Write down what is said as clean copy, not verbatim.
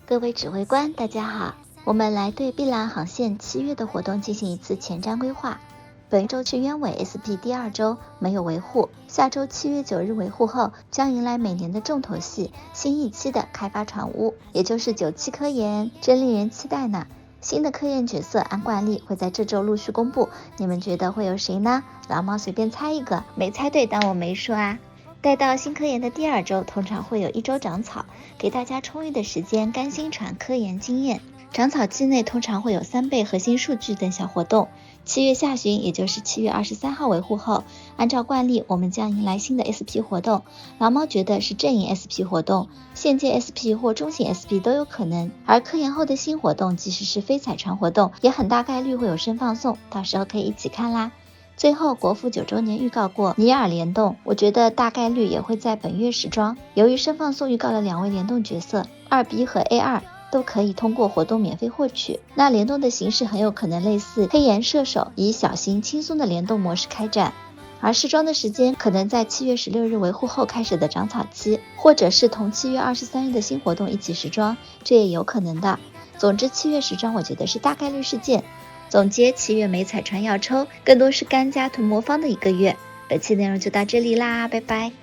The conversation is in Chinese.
各位指挥官，大家好，我们来对碧蓝航线7月的活动进行一次前瞻规划。本周至鸢尾 SP 第2周没有维护，下周7月9日维护后，将迎来每年的重头戏新一期的开发船坞，也就是97科研，真令人期待呢。新的科研角色按惯例会在这周陆续公布，你们觉得会有谁呢？老猫随便猜一个，没猜对当我没说啊。待到新科研的第2周，通常会有1周长草，给大家充裕的时间甘心传科研经验。长草期内通常会有3倍核心数据等小活动。7月下旬，也就是7月23号维护后，按照惯例，我们将迎来新的 SP 活动。老猫觉得是阵营 SP 活动，现届 SP 或中型 SP 都有可能。而科研后的新活动，即使是非采船活动，也很大概率会有声放送，到时候可以一起看啦。最后，国服9周年预告过尼尔联动，我觉得大概率也会在本月时装。由于声放送预告了2位联动角色，2B 和 A2 都可以通过活动免费获取。那联动的形式很有可能类似黑岩射手，以小型轻松的联动模式开战。而试装的时间可能在7月16日维护后开始的长草期，或者是同7月23日的新活动一起时装，这也有可能的。总之7月时装我觉得是大概率事件。总结7月没彩船要抽，更多是甘加囤魔方的1个月。本期内容就到这里啦，拜拜。